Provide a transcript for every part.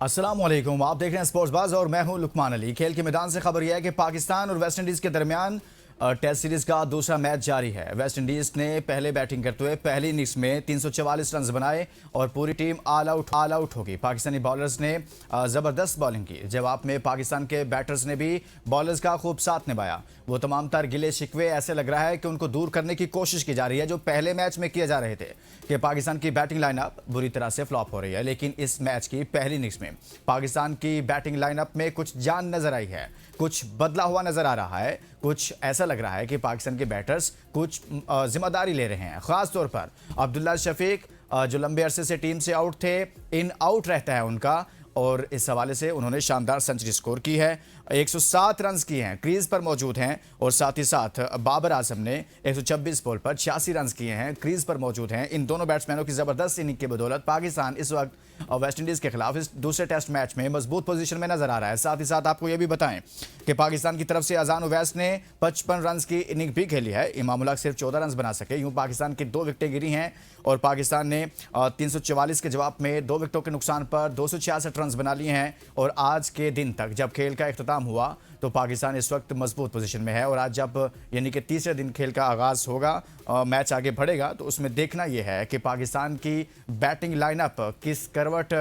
अस्सलाम वालेकुम, आप देख रहे हैं स्पोर्ट्स बाज और मैं हूं लुकमान अली। खेल के मैदान से खबर यह है कि पाकिस्तान और वेस्ट इंडीज के दरमियान टेस्ट सीरीज का दूसरा मैच जारी है। वेस्ट इंडीज ने पहले बैटिंग करते हुए पहली इनिंग्स में 344 रन बनाए और पूरी टीम ऑल आउट हो गई। पाकिस्तानी बॉलर्स ने जबरदस्त बॉलिंग की। जवाब में पाकिस्तान के बैटर्स ने भी बॉलर्स का खूब साथ निभाया। वो तमाम तर गिले शिकवे ऐसे लग रहा है कि उनको दूर करने की कोशिश की जा रही है जो पहले मैच में किए जा रहे थे कि पाकिस्तान की बैटिंग लाइनअप बुरी तरह से फ्लॉप हो रही है। लेकिन इस मैच की पहली इनिंग्स में पाकिस्तान की बैटिंग लाइनअप में कुछ जान नजर आई है, कुछ बदला हुआ नजर आ रहा है। कुछ ऐसा लग रहा है कि पाकिस्तान के बैटर्स कुछ जिम्मेदारी ले रहे हैं। खास तौर पर अब्दुल्ला शफीक जो लंबे अरसे से टीम से आउट थे, इन आउट रहता है उनका, और इस हवाले से उन्होंने शानदार सेंचुरी स्कोर की है। 107 रन किए हैं, क्रीज पर मौजूद हैं। और साथ ही साथ बाबर आजम ने 126 बॉल पर 86 रन किए हैं, क्रीज पर मौजूद हैं। इन दोनों बैट्समैनों की जबरदस्त इनिंग की बदौलत पाकिस्तान इस वक्त वेस्ट इंडीज के खिलाफ इस दूसरे टेस्ट मैच में मजबूत पोजीशन में नजर आ रहा है। साथ ही साथ आपको यह भी बताएं कि पाकिस्तान की तरफ से अजान उवैस ने 55 रन की इनिंग भी खेली है। इमाम उल हक सिर्फ 14 रन बना सके। यूं पाकिस्तान की 2 विकेटें गिरी हैं और पाकिस्तान ने 344 के जवाब में 2 विकेटों के नुकसान पर 266 रन बना लिए हैं। और आज के दिन तक जब खेल का इख्तिताम हुआ तो पाकिस्तान इस वक्त मजबूत पोजीशन में है। और आज जब यानी कि तीसरे दिन खेल का आगाज होगा, मैच आगे बढ़ेगा, तो उसमें देखना यह है कि पाकिस्तान की बैटिंग लाइनअप किस करवट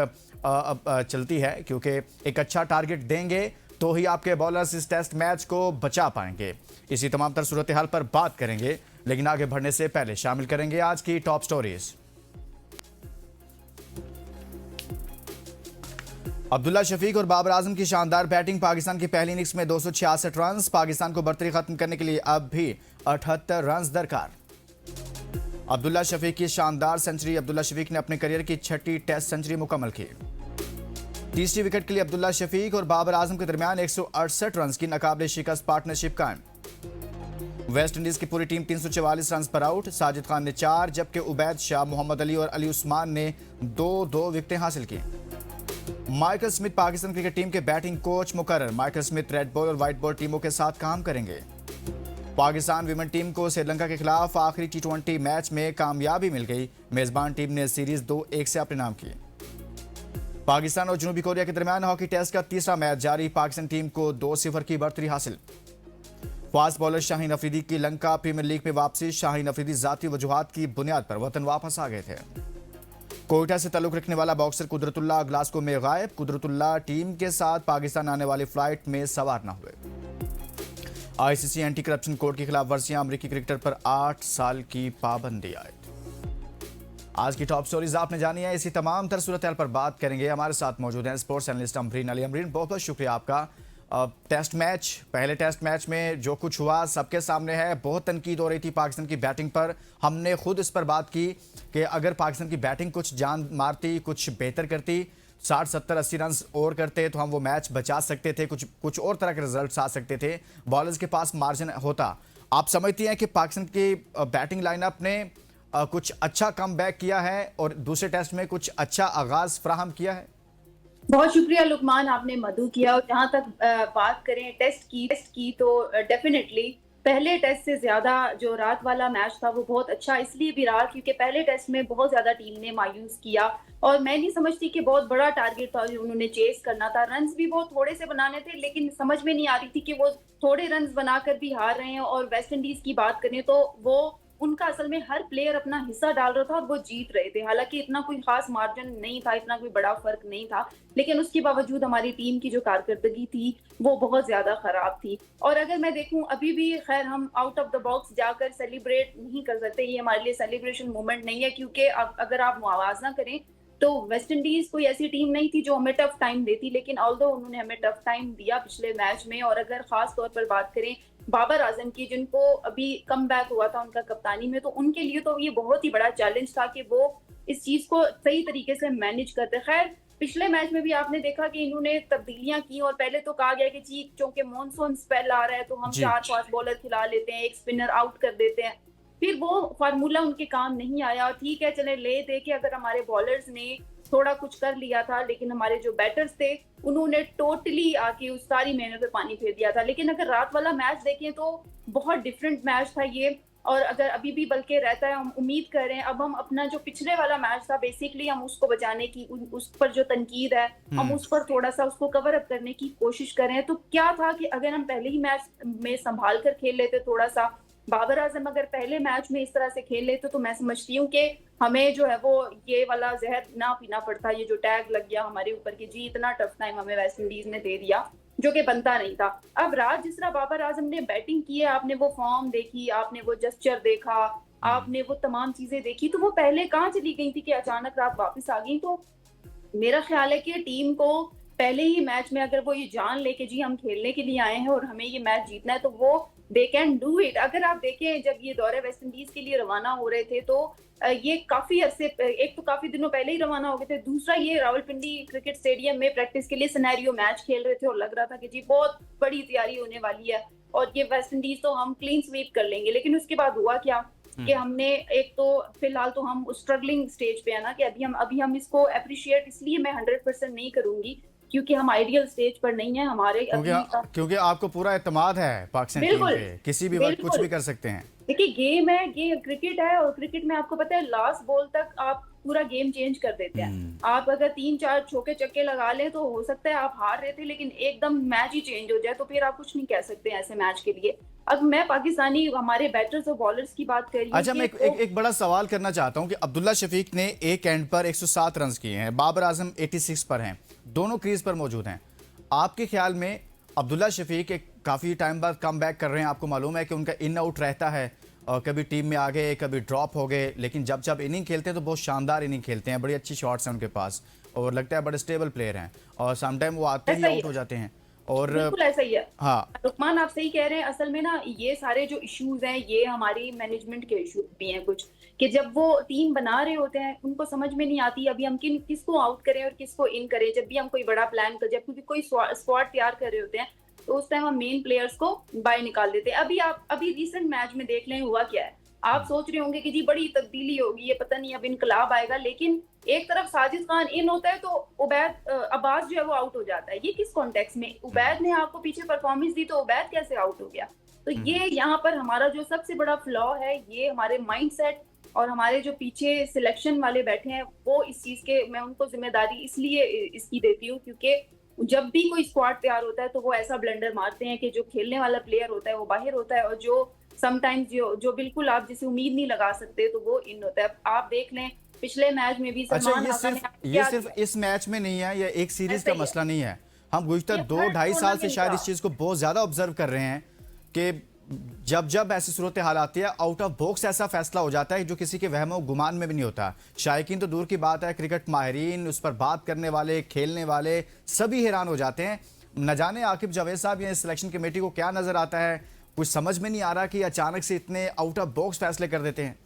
चलती है, क्योंकि एक अच्छा टारगेट देंगे तो ही आपके बॉलर्स इस टेस्ट मैच को बचा पाएंगे। इसी तमाम तर सूरत हाल पर बात करेंगे, लेकिन आगे बढ़ने से पहले शामिल करेंगे आज की टॉप स्टोरीज। अब्दुल्ला शफीक और बाबर आजम की शानदार बैटिंग। पाकिस्तान की पहली इनिंग्स में 266 रन। पाकिस्तान को बर्तरी खत्म करने के लिए अब भी 78 रन दरकार। अब्दुल्ला शफीक की शानदार सेंचुरी। अब्दुल्ला शफीक ने अपने करियर की 6ठी टेस्ट सेंचुरी मुकम्मल की। तीसरी विकेट के लिए अब्दुल्ला शफीक और बाबर आजम के दरमियान 168 रन की नाकाबिले शिकस्त पार्टनरशिप कायम। वेस्ट इंडीज की पूरी टीम 344 रन पर आउट। साजिद खान ने 4, जबकि उबैद शाह, मोहम्मद अली और अली उस्मान ने 2-2 विकेटें हासिल की। Michael Smith Pakistan cricket team के बैटिंग कोच मुकर्रर। माइकल स्मिथ रेड बॉल और व्हाइट बॉल टीमों के साथ काम करेंगे। पाकिस्तान विमेन टीम को श्रीलंका के खिलाफ आखिरी T20 मैच में कामयाबी मिल गई। मेजबान टीम ने सीरीज 2-1 से अपने नाम की। पाकिस्तान और जनूबी कोरिया के दरमियान हॉकी टेस्ट का तीसरा मैच जारी। पाकिस्तान टीम को 2-0 की बढ़तरी हासिल। फास्ट बॉलर शाहीन अफरीदी की लंका प्रीमियर लीग में वापसी। शाहीन अफरीदी जाती वजूहात की बुनियाद पर वतन वापस आ गए थे। कोयटा से ताल्लुक रखने वाला बॉक्सर कुदरतुल्लाह ग्लासगो में गायब। कुदरतुल्लाह टीम के साथ पाकिस्तान आने वाली फ्लाइट में सवार न हुए। आईसीसी एंटी करप्शन कोड की खिलाफ वर्जियां। अमरीकी क्रिकेटर पर 8 साल की पाबंदी आयद। आज की टॉप स्टोरीज आपने जानी है। इसी तमाम तर सूरत हाल पर बात करेंगे। हमारे साथ मौजूद हैं स्पोर्ट्स एनालिस्ट अमरीन अली। अमरीन, बहुत बहुत शुक्रिया आपका। टेस्ट मैच, पहले टेस्ट मैच में जो कुछ हुआ सबके सामने है। बहुत तनकीद हो रही थी पाकिस्तान की बैटिंग पर। हमने खुद इस पर बात की कि अगर पाकिस्तान की बैटिंग कुछ जान मारती, कुछ बेहतर करती, 60, 70, 80 रन और करते तो हम वो मैच बचा सकते थे। कुछ और तरह के रिजल्ट्स आ सकते थे। बॉलर्स के पास मार्जिन होता। आप समझती हैं कि पाकिस्तान की बैटिंग लाइनअप ने कुछ अच्छा कम बैक किया है और दूसरे टेस्ट में कुछ अच्छा आगाज फराहम किया है? बहुत शुक्रिया लुकमान, आपने मधु किया। और जहां तक बात करें टेस्ट की तो डेफिनेटली पहले टेस्ट से ज्यादा जो रात वाला मैच था वो बहुत अच्छा इसलिए भी रहा क्योंकि पहले टेस्ट में बहुत ज्यादा टीम ने मायूस किया और मैं नहीं समझती कि बहुत बड़ा टारगेट था जो उन्होंने चेस करना था। रन्स भी बहुत थोड़े से बनाने थे, लेकिन समझ में नहीं आ रही थी कि वो थोड़े रन्स बनाकर भी हार रहे हैं। और वेस्ट इंडीज की बात करें तो वो उनका असल में हर प्लेयर अपना हिस्सा डाल रहा था और वो जीत रहे थे। हालांकि इतना कोई खास मार्जिन नहीं था, इतना कोई बड़ा फर्क नहीं था, लेकिन उसके बावजूद हमारी टीम की जो कारकर्दगी थी वो बहुत ज्यादा खराब थी। और अगर मैं देखूं अभी भी, खैर हम आउट ऑफ द बॉक्स जाकर सेलिब्रेट नहीं कर सकते, ये हमारे लिए सेलिब्रेशन मोमेंट नहीं है क्योंकि अब अगर आप मुआवजा करें तो वेस्ट इंडीज कोई ऐसी टीम नहीं थी जो हमें टफ टाइम देती, लेकिन ऑल्दो उन्होंने हमें टफ टाइम दिया पिछले मैच में। और अगर खास तौर पर बात करें बाबर आजम की, जिनको अभी कम बैक हुआ था उनका कप्तानी में, तो उनके लिए तो ये बहुत ही बड़ा चैलेंज था कि वो इस चीज को सही तरीके से मैनेज करते। खैर पिछले मैच में भी आपने देखा कि इन्होंने तब्दीलियां की और पहले तो कहा गया कि जी चूंकि मॉनसून स्पेल आ रहा है तो हम 4 फास्ट बॉलर खिला लेते हैं, एक स्पिनर आउट कर देते हैं। फिर वो फार्मूला उनके काम नहीं आया। और ठीक है, चले ले दे के अगर हमारे बॉलर्स ने थोड़ा कुछ कर लिया था, लेकिन हमारे जो बैटर्स थे उन्होंने टोटली आके उस सारी मेहनत पे पानी फेर दिया था। लेकिन अगर रात वाला मैच देखें तो बहुत डिफरेंट मैच था ये। और अगर अभी भी बल्कि रहता है, हम उम्मीद कर रहे हैं अब हम अपना जो पिछले वाला मैच था बेसिकली हम उसको बचाने की उस पर जो तनकीद है हम उस पर थोड़ा सा उसको कवर अप करने की कोशिश कर रहे हैं। तो क्या था कि अगर हम पहले ही मैच में संभाल कर खेल लेते, थोड़ा सा बाबर आजम अगर पहले मैच में इस तरह से खेल लेते तो मैं समझती हूँ कि हमें जो है वो ये वाला जहर ना पीना पड़ता, ये जो टैग लग गया हमारे ऊपर कि जी इतना टफ टाइम हमें वेस्ट इंडीज ने दे दिया, जो कि बनता नहीं था। अब रात जिस तरह बाबर आजम ने बैटिंग की है, आपने वो फॉर्म देखी, आपने वो जेस्चर देखा, आपने वो तमाम चीजें देखी, तो वो पहले कहाँ चली गई थी कि अचानक रात वापस आ गई। तो मेरा ख्याल है कि टीम को पहले ही मैच में अगर वो ये जान ले कि जी हम खेलने के लिए आए हैं और हमें ये मैच जीतना है, तो वो दे कैन डू इट। अगर आप देखें जब ये दौरे वेस्ट इंडीज के लिए रवाना हो रहे थे तो ये काफी अरसे, एक तो काफी दिनों पहले ही रवाना हो गए थे, दूसरा ये रावलपिंडी क्रिकेट स्टेडियम में प्रैक्टिस के लिए सिनेरियो मैच खेल रहे थे और लग रहा था कि जी बहुत बड़ी तैयारी होने वाली है और ये वेस्ट इंडीज तो हम क्लीन स्वीप कर लेंगे। लेकिन उसके बाद हुआ क्या कि हमने एक तो फिलहाल तो हम स्ट्रगलिंग स्टेज पे है ना कि अभी हम इसको अप्रिशिएट इसलिए मैं 100% नहीं करूंगी क्योंकि हम आइडियल स्टेज पर नहीं है हमारे क्योंकि आपको पूरा एतमाद है पाकिस्तान टीम पे, किसी भी वक्त कुछ भी कर सकते हैं। देखिए गेम है, गेम क्रिकेट है और क्रिकेट में आपको पता है लास्ट बॉल तक आप पूरा गेम चेंज कर देते हैं। आप अगर 3-4 चौके चक्के लगा लें तो हो सकता है आप हार रहे थे लेकिन एकदम मैच ही चेंज हो जाए तो फिर आप कुछ नहीं कह सकते ऐसे मैच के लिए। अब मैं पाकिस्तानी हमारे बैटर्स और बॉलर्स की बात करी। अच्छा, मैं एक बड़ा सवाल करना चाहता हूं कि अब्दुल्ला शफीक ने एक एंड पर 107 रन किए हैं, बाबर आजम 86 पर हैं, दोनों क्रीज पर मौजूद हैं। आपके ख्याल में अब्दुल्ला शफीक एक काफ़ी टाइम बाद कम बैक कर रहे हैं, आपको मालूम है कि उनका इन आउट रहता है और कभी टीम में आ गए कभी ड्रॉप हो गए, लेकिन जब जब इनिंग खेलते हैं तो बहुत शानदार इनिंग खेलते हैं, बड़ी अच्छी शॉट्स हैं उनके पास और लगता है बड़े स्टेबल प्लेयर हैं और समटाइम वो आते ही आउट हो जाते हैं। और बिल्कुल ऐसा ही है। हाँ रुकमान आप सही कह रहे हैं। असल में ना ये सारे जो इश्यूज हैं ये हमारी मैनेजमेंट के इश्यूज भी हैं कुछ, कि जब वो टीम बना रहे होते हैं उनको समझ में नहीं आती अभी हम किसको आउट करें और किसको इन करें। जब भी हम कोई बड़ा प्लान कर, जब क्योंकि कोई स्क्वाड तैयार कर रहे होते हैं तो उस टाइम हम मेन प्लेयर्स को बाय निकाल देते हैं। अभी रिसेंट मैच में देख लें हुआ क्या है। आप सोच रहे होंगे कि जी बड़ी तब्दीली होगी, ये पता नहीं अब इनकलाब आएगा, लेकिन एक तरफ साजिद खान इन होता है तो उबैद अब्बास जो है वो आउट हो जाता है। ये किस कॉन्टेक्स्ट में? उबैद ने आपको पीछे परफॉर्मेंस दी तो उबैद कैसे आउट हो गया? तो ये यहाँ पर हमारा जो सबसे बड़ा फ्लॉ है ये हमारे माइंडसेट और हमारे जो पीछे सिलेक्शन वाले बैठे हैं वो इस चीज के, मैं उनको जिम्मेदारी इसलिए इसकी देती हूँ क्योंकि जब भी कोई स्क्वाड तैयार होता है तो वो ऐसा ब्लंडर मारते हैं कि जो खेलने वाला प्लेयर होता है वो बाहर होता है और जो समटाइम्स जो बिल्कुल आप जिसे उम्मीद नहीं लगा सकते तो वो इन होता है। आप देख लें पिछले मैच में भी सलमान ये सिर्फ इस मैच में नहीं है, ये एक सीरीज का मसला नहीं है। हम गुज़िश्ता 2-2.5 साल से शायद इस चीज़ को बहुत ज़्यादा ऑब्जर्व कर रहे हैं कि जब जब ऐसी सूरत हाल आती है आउट ऑफ बॉक्स ऐसा फैसला हो जाता है जो किसी के वहम गुमान में भी नहीं होता। शायकीन तो दूर की बात है, क्रिकेट माहिरीन, उस पर बात करने वाले, खेलने वाले सभी हैरान हो जाते हैं। न जाने आकिब जावेद साहब या सिलेक्शन कमेटी को क्या नज़र आता है, कुछ समझ में नहीं आ रहा कि अचानक से इतने आउट ऑफ बॉक्स फैसले कर देते हैं।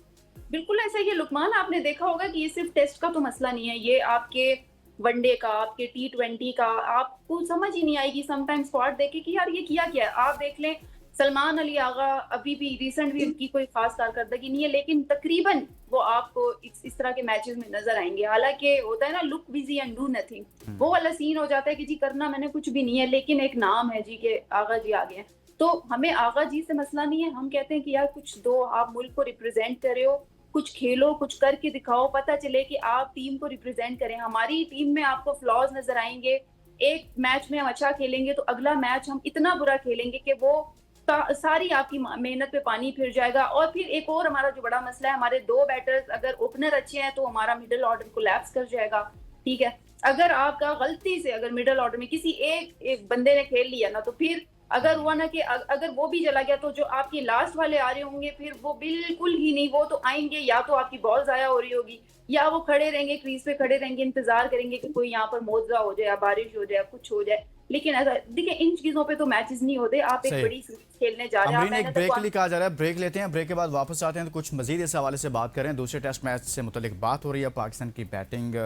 बिल्कुल ऐसा ही है लुकमान, आपने देखा होगा कि ये सिर्फ टेस्ट का तो मसला नहीं है, ये आपके वनडे का, आपके T20 का, आपको समझ ही नहीं आएगी समटाइम्स स्क्वाड देखे कि यार ये किया क्या है। आप देख लें सलमान अली आगा अभी भी रिसेंट भी उनकी कोई खास कारकर्दगी नहीं है लेकिन तकरीबन वो आपको इस तरह के मैचेस में नजर आएंगे। हालांकि होता है ना look busy and do nothing, वो वाला सीन हो जाता है कि जी करना मैंने कुछ भी नहीं है लेकिन एक नाम है जी के आगा जी आ गए हैं। तो हमें आगा जी से मसला नहीं है, हम कहते हैं कि यार कुछ दो, आप मुल्क को रिप्रेजेंट कर रहे हो, कुछ खेलो, कुछ करके दिखाओ, पता चले कि आप टीम को रिप्रेजेंट करें। हमारी टीम में आपको फ्लॉज नजर आएंगे, एक मैच में हम अच्छा खेलेंगे तो अगला मैच हम इतना बुरा खेलेंगे कि वो सारी आपकी मेहनत पे पानी फिर जाएगा। और फिर एक और हमारा जो बड़ा मसला है, हमारे दो बैटर्स अगर ओपनर अच्छे हैं तो हमारा मिडिल ऑर्डर कोलैप्स कर जाएगा। ठीक है, अगर आपका गलती से अगर मिडिल ऑर्डर में किसी एक बंदे ने खेल लिया ना तो फिर अगर हुआ ना कि अगर वो भी चला गया तो जो आपके लास्ट वाले आ रहे होंगे फिर वो बिल्कुल ही नहीं, वो तो आएंगे या तो आपकी बॉल जाया हो रही होगी या वो खड़े रहेंगे, क्रीज पे खड़े रहेंगे, इंतजार करेंगे कि कोई यहाँ पर मोजा हो जाए या बारिश हो जाए, कुछ हो जाए। लेकिन ऐसा देखिए इन चीजों पे तो मैचेस नहीं होते। आप एक बड़ी सीरीज खेलने जा रहे हैं, एक ब्रेक के लिए कहा जा रहा है, ब्रेक लेते हैं, ब्रेक के बाद वापस आते हैं तो कुछ मजीद इस हवाले से बात करें। दूसरे टेस्ट मैच से मुतल्लिक बात हो रही है, पाकिस्तान की बैटिंग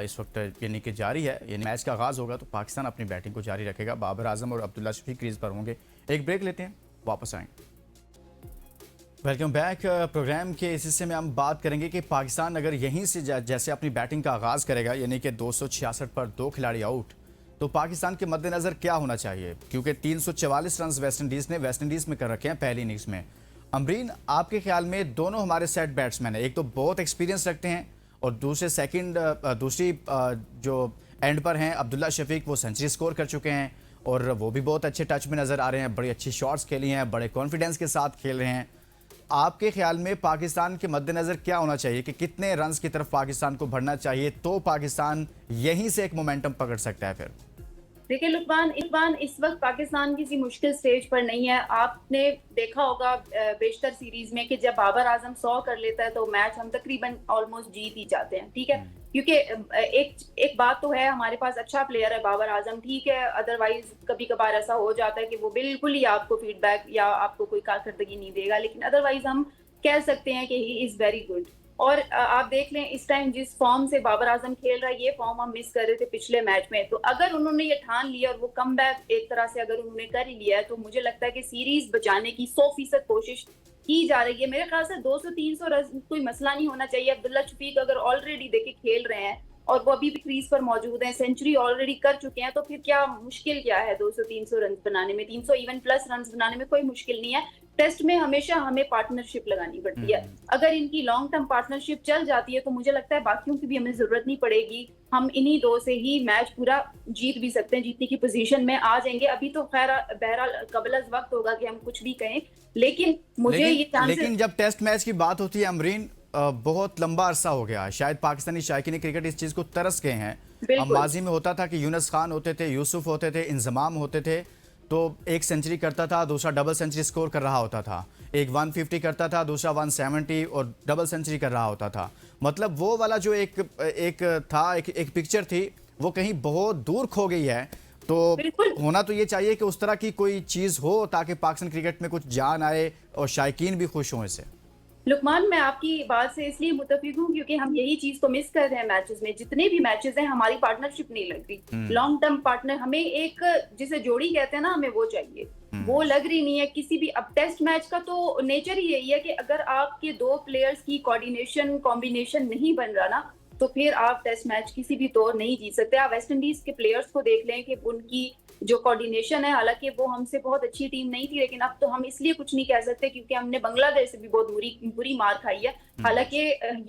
इस वक्त यानी कि जारी है, यानी मैच का आगाज़ होगा तो पाकिस्तान अपनी बैटिंग को जारी रखेगा, बाबर आजम और अब्दुल्ला शफीक क्रीज पर होंगे। एक ब्रेक लेते हैं, वापस आएंगे। Welcome back. प्रोग्राम के इस हिस्से में हम बात करेंगे कि पाकिस्तान अगर यहीं से जैसे अपनी बैटिंग का आगाज़ करेगा यानी कि 266 पर 2 खिलाड़ी आउट, तो पाकिस्तान के मद्देनज़र क्या होना चाहिए, क्योंकि 344 रन वेस्ट इंडीज़ में कर रखे हैं पहली इनिंग्स में। अमरीन, आपके ख्याल में दोनों हमारे सेट बैट्समैन हैं, एक तो बहुत एक्सपीरियंस रखते हैं और दूसरी जो एंड पर हैं अब्दुल्ला शफीक, वो सेंचुरी स्कोर कर चुके हैं और वो भी बहुत अच्छे टच में नज़र आ रहे हैं, बड़ी अच्छी शॉट्स खेली हैं, बड़े कॉन्फिडेंस के साथ खेल रहे हैं। आपके ख्याल में पाकिस्तान के मद्देनज़र क्या होना चाहिए कि कितने रन्स की तरफ पाकिस्तान को बढ़ना चाहिए तो पाकिस्तान यहीं से एक मोमेंटम पकड़ सकता है फिर? देखिए लुकमान, इस वक्त पाकिस्तान किसी मुश्किल स्टेज पर नहीं है। आपने देखा होगा बेशतर सीरीज में कि जब बाबर आजम 100 कर लेता है तो मैच हम तकरीबन ऑलमोस्ट जीत ही जाते हैं, ठीक है। क्योंकि एक बात तो है, हमारे पास अच्छा प्लेयर है बाबर आजम, ठीक है। अदरवाइज कभी कभार ऐसा हो जाता है कि वो बिल्कुल ही आपको फीडबैक या आपको कोई कारकर्दगी नहीं देगा, लेकिन अदरवाइज हम कह सकते हैं कि ही इज वेरी गुड। और आप देख लें इस टाइम जिस फॉर्म से बाबर आजम खेल रहा है, ये फॉर्म हम मिस कर रहे थे पिछले मैच में। तो अगर उन्होंने ये ठान लिया और वो कम बैक एक तरह से अगर उन्होंने कर ही लिया है, तो मुझे लगता है कि सीरीज बचाने की 100% कोशिश की जा रही है। मेरे ख्याल से 200-300 रन कोई मसला नहीं होना चाहिए। अब्दुल्ला शफीक अगर ऑलरेडी देखे खेल रहे हैं और वो अभी भी क्रीज पर मौजूद हैं, सेंचुरी ऑलरेडी कर चुके हैं, तो फिर क्या मुश्किल क्या है 200-300 रन बनाने में? 300 इवन प्लस रन बनाने में कोई मुश्किल नहीं है। टेस्ट में हमेशा हमें पार्टनरशिप लगानी पड़ती है। अगर इनकी लॉन्ग टर्म पार्टनरशिप चल जाती है तो मुझे लगता है बाकियों की भी हमें जरूरत नहीं पड़ेगी। हम इन्हीं दो से ही मैच पूरा जीत भी सकते हैं, जीतने की पोजीशन में आ जाएंगे। अभी तो खैर बहरहाल कबल वक्त होगा कि हम कुछ भी कहें, लेकिन मुझे ये चांसेस। लेकिन जब टेस्ट मैच की बात होती है अमरीन, बहुत लंबा अरसा हो गया, शायद पाकिस्तानी शायकीन क्रिकेट इस चीज़ को तरस गए हैं। अब माजी में होता था कि यूनुस खान होते थे, यूसुफ होते थे, इंजमाम होते थे, तो एक सेंचुरी करता था, दूसरा डबल सेंचुरी स्कोर कर रहा होता था, एक 150 करता था, दूसरा 170 और डबल सेंचुरी कर रहा होता था। मतलब वो वाला जो एक पिक्चर थी, वो कहीं बहुत दूर खो गई है। तो होना तो ये चाहिए कि उस तरह की कोई चीज़ हो ताकि पाकिस्तान क्रिकेट में कुछ जान आए और शायकीन भी खुश हों इससे। लुकमान, मैं आपकी बात से इसलिए मुतफिक हूँ क्योंकि हम यही चीज तो मिस कर रहे हैं मैचेस में। जितने भी मैचेस हैं हमारी पार्टनरशिप नहीं लग रही। लॉन्ग टर्म पार्टनर हमें एक, जिसे जोड़ी कहते हैं ना, हमें वो चाहिए, वो लग रही नहीं है किसी भी। अब टेस्ट मैच का तो नेचर ही यही है कि अगर आपके दो प्लेयर्स की कोऑर्डिनेशन कॉम्बिनेशन नहीं बन रहा ना, तो फिर आप टेस्ट मैच किसी भी तौर नहीं जीत सकते। आप वेस्ट इंडीज के प्लेयर्स को देख लें कि उनकी जो कोऑर्डिनेशन है, हालांकि वो हमसे बहुत अच्छी टीम नहीं थी, लेकिन अब तो हम इसलिए कुछ नहीं कह सकते क्योंकि हमने बांग्लादेश से भी बहुत बुरी मार खाई है। हालांकि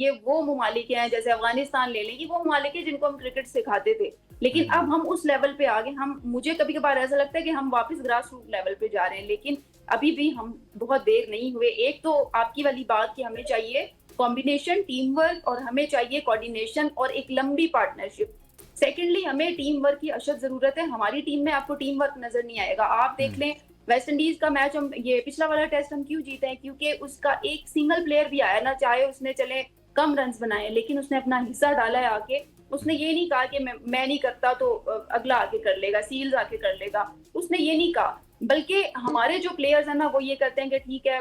ये वो ममालिक हैं, जैसे अफगानिस्तान ले लें, ये वो ममालिक हैं जिनको हम क्रिकेट सिखाते थे, लेकिन अब हम उस लेवल पे आ गए। हम, मुझे कभी कभार ऐसा लगता है कि हम वापस ग्रास रूट लेवल पे जा रहे हैं, लेकिन अभी भी हम बहुत देर नहीं हुए। एक तो आपकी वाली बात कि हमें चाहिए कॉम्बिनेशन, टीम वर्क, और हमें चाहिए कोऑर्डिनेशन और एक लंबी पार्टनरशिप। सेकेंडली, हमें टीम वर्क की अशद जरूरत है। हमारी टीम में आपको टीम वर्क नजर नहीं आएगा। आप देख लें वेस्ट इंडीज का मैच, हम ये पिछला वाला टेस्ट हम क्यों जीते हैं? क्योंकि उसका एक सिंगल प्लेयर भी आया ना, चाहे उसने चले कम रन बनाए, लेकिन उसने अपना हिस्सा डाला है आके। उसने ये नहीं कहा कि मैं नहीं करता तो अगला आके कर लेगा, सील्स आके कर लेगा, उसने ये नहीं कहा। बल्कि हमारे जो प्लेयर्स हैं ना, वो ये करते हैं कि ठीक है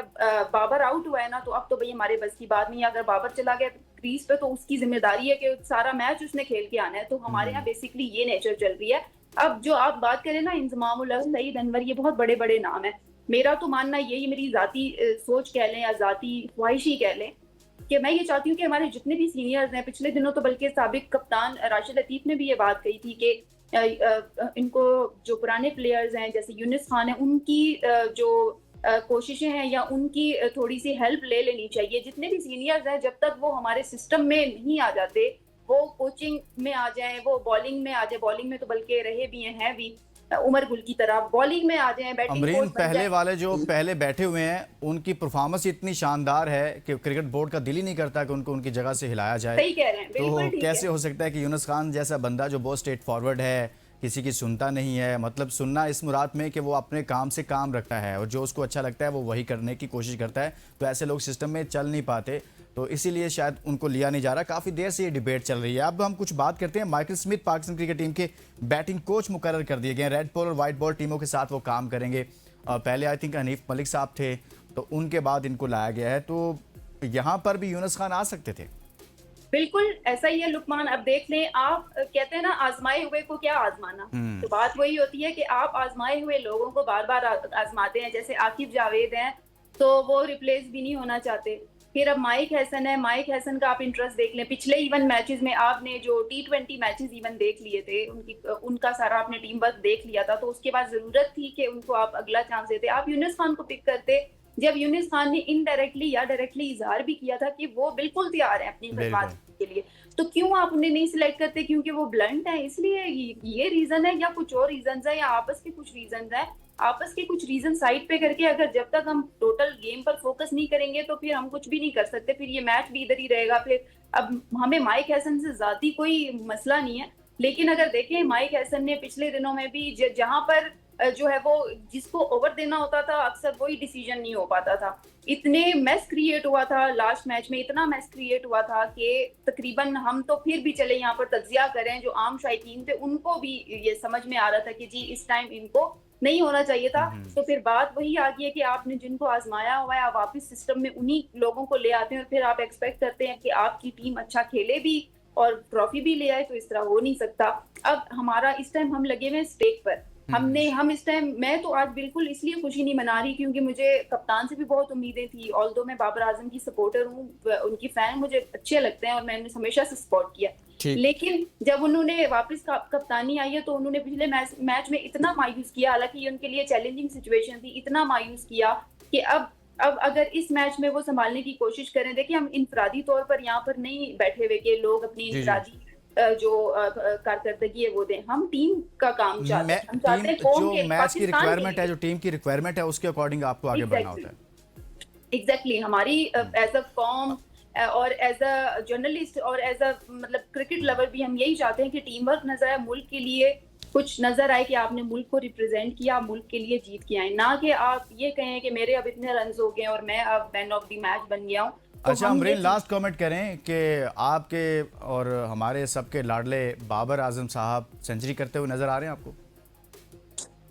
बाबर आउट हुआ है ना, तो अब तो भाई हमारे बस की बात नहीं है। अगर बाबर चला गया क्रीज पे तो उसकी जिम्मेदारी है कि सारा मैच उसने खेल के आना है। तो हमारे यहाँ बेसिकली ये नेचर चल रही है। अब जो आप बात करें ना, इंजमाम उल हक, सईद अनवर, ये बहुत बड़े बड़े नाम है। मेरा तो मानना यही, मेरी जाती सोच कह लें या जाती ख्वाहिश ही कह लें, कि मैं ये चाहती हूँ कि हमारे जितने भी सीनियर्स हैं, पिछले दिनों तो बल्कि साबिक कप्तान राशिद लतीफ ने भी ये बात कही थी कि इनको जो पुराने प्लेयर्स हैं जैसे यूनुस खान है, उनकी जो कोशिशें हैं या उनकी थोड़ी सी हेल्प ले लेनी चाहिए। जितने भी सीनियर्स हैं, जब तक वो हमारे सिस्टम में नहीं आ जाते, वो कोचिंग में आ जाएं, वो बॉलिंग में आ जाए, बॉलिंग में तो बल्कि रहे भी हैं भी उमर गुल की तरह, बॉलिंग में आ जाए, बैटिंग अमरीन, पहले वाले जो पहले बैठे हुए हैं उनकी परफॉर्मेंस इतनी शानदार है कि क्रिकेट बोर्ड का दिल ही नहीं करता कि उनको उनकी जगह से हिलाया जाए। सही कह रहे हैं, बिल्कुल तो कैसे हो सकता है कि यूनुस खान जैसा बंदा जो बहुत स्ट्रेट फॉरवर्ड है, किसी की सुनता नहीं है, मतलब सुनना इस मुराद में कि वो अपने काम से काम रखता है और जो उसको अच्छा लगता है वो वही करने की कोशिश करता है, तो ऐसे लोग सिस्टम में चल नहीं पाते, तो इसीलिए शायद उनको लिया नहीं जा रहा। काफ़ी देर से ये डिबेट चल रही है। अब हम कुछ बात करते हैं। Michael Smith Pakistan cricket team के बैटिंग कोच मुकर्रर कर दिए गए हैं। रेड बॉल और वाइट बॉल टीमों के साथ वो काम करेंगे। पहले आई थिंक हनीफ मलिक साहब थे, तो उनके बाद इनको लाया गया है। तो यहाँ पर भी यूनुस खान आ सकते थे। बिल्कुल ऐसा ही है लुकमान। अब देख लें, आप कहते हैं ना आजमाए हुए को क्या आजमाना, तो बात वही होती है कि आप आजमाए हुए लोगों को बार बार आजमाते हैं। जैसे आकिब जावेद हैं, तो वो रिप्लेस भी नहीं होना चाहते। फिर अब माइक हैसन है, माइक हैसन का आप इंटरेस्ट देख लें। पिछले इवन मैचेस में आपने जो T20 मैचेस इवन देख लिए थे, उनका सारा आपने टीम वर्क देख लिया था, तो उसके बाद जरूरत थी कि उनको आप अगला चांस देते। आप यूनुस खान को पिक करते जब यूनिस खान ने इनडायरेक्टली या डायरेक्टली इजहार भी किया था कि वो बिल्कुल तैयार है अपनी खिदमत के लिए, तो क्यों आप उन्हें नहीं सिलेक्ट करते? क्योंकि वो ब्लंट है, इसलिए ये रीजन है, या कुछ और रीजन है, या आपस के कुछ रीजन है? आपस के कुछ रीजन साइड पे करके अगर जब तक हम टोटल गेम पर फोकस नहीं करेंगे तो फिर हम कुछ भी नहीं कर सकते, फिर ये मैच भी इधर ही रहेगा। फिर अब हमें माइक हैसन से जाती कोई मसला नहीं है, लेकिन अगर देखें माइक हैसन ने पिछले दिनों में भी जहां पर जो है वो जिसको ओवर देना होता था अक्सर वही डिसीजन नहीं हो पाता था। इतने मैस क्रिएट हुआ था लास्ट मैच में, इतना मैस क्रिएट हुआ था कि तकरीबन हम तो फिर भी चले यहाँ पर तज्जिया करें, जो आम शायकीन थे उनको भी ये समझ में आ रहा था कि जी इस टाइम इनको नहीं होना चाहिए था। तो फिर बात वही आ गई है कि आपने जिनको आजमाया हुआ है आप वापस सिस्टम में उन्हीं लोगों को ले आते हैं और फिर आप एक्सपेक्ट करते हैं कि आपकी टीम अच्छा खेले भी और ट्रॉफी भी ले आए, तो इस तरह हो नहीं सकता। अब हमारा इस टाइम हम लगे हुए हैं स्टेक पर, हम इस टाइम, मैं तो आज बिल्कुल इसलिए खुशी नहीं मना रही क्योंकि मुझे कप्तान से भी बहुत उम्मीदें थी। ऑल्दो मैं बाबर आजम की सपोर्टर हूँ, उनकी फैन मुझे अच्छे लगते हैं और मैंने हमेशा से सपोर्ट किया, लेकिन जब उन्होंने वापस कप्तानी आई है तो उन्होंने पिछले मैच में इतना मायूस किया, हालांकि ये उनके लिए चैलेंजिंग सिचुएशन थी, इतना मायूस किया कि अब अगर इस मैच में वो संभालने की कोशिश करें, देखिए हम इंफरादी तौर पर यहाँ पर नहीं बैठे हुए कि लोग अपनी इंफरादी जो कारकर्दगी है वो दें, हम टीम का काम चाहते हैं, हम चाहते हैं कौन के मैच की रिक्वायरमेंट है, जो टीम की रिक्वायरमेंट है उसके अकॉर्डिंग आपको आगे बढ़ना होता है। एग्जैक्टली हमारी एज अ कॉम और एज अ जर्नलिस्ट और एज अ मतलब क्रिकेट लवर भी हम यही चाहते हैं कि टीम वर्क नजर आए, मुल्क के लिए कुछ नजर आए कि आपने मुल्क को रिप्रेजेंट किया, मुल्क के लिए जीत के आए, ना कि आप ये कहें कि मेरे अब इतने रन हो गए और मैं अब मैन ऑफ द मैच बन गया हूँ। अच्छा अमरीन, लास्ट कमेंट करें कि आपके और हमारे सबके लाडले बाबर आजम साहब सेंचुरी करते हुए नजर आ रहे हैं आपको?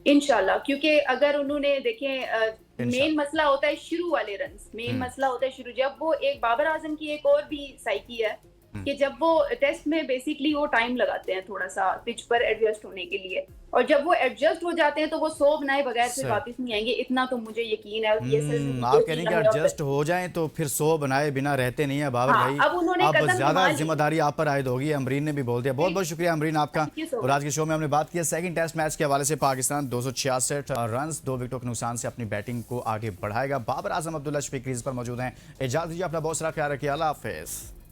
इंशाल्लाह, क्योंकि अगर उन्होंने देखें मेन मसला होता है शुरू वाले रन, मेन मसला होता है शुरू, जब वो एक बाबर आजम की एक और भी साइकी है कि जब वो टेस्ट में बेसिकली वो टाइम लगाते हैं थोड़ा सा पिच पर एडजस्ट होने के लिए, और जब वो एडजस्ट हो जाते हैं तो वो 100 बनाए बगैर फिर वापस नहीं आएंगे, इतना तो मुझे यकीन है। आप कह रहे हैं कि एडजस्ट हो जाएं तो फिर 100 बनाए बिना रहते नहीं है बाबर भाई, अब उन्होंने अब ज्यादा जिम्मेदारी आप पर आयद होगी, अमरीन ने भी बोल दिया। बहुत बहुत शुक्रिया अमरीन आपका। और आज के शो में हमने बात की सेकंड टेस्ट मैच के हवाले से। पाकिस्तान 266 रन 2 विकेटों के नुकसान से अपनी बैटिंग को आगे बढ़ाएगा। बाबर आजम अब्दुल्ला शफीक क्रीज पर मौजूद हैं। इजाजत दीजिए, अपना बहुत सारा ख्याल रखिए, अल्लाह हाफिज।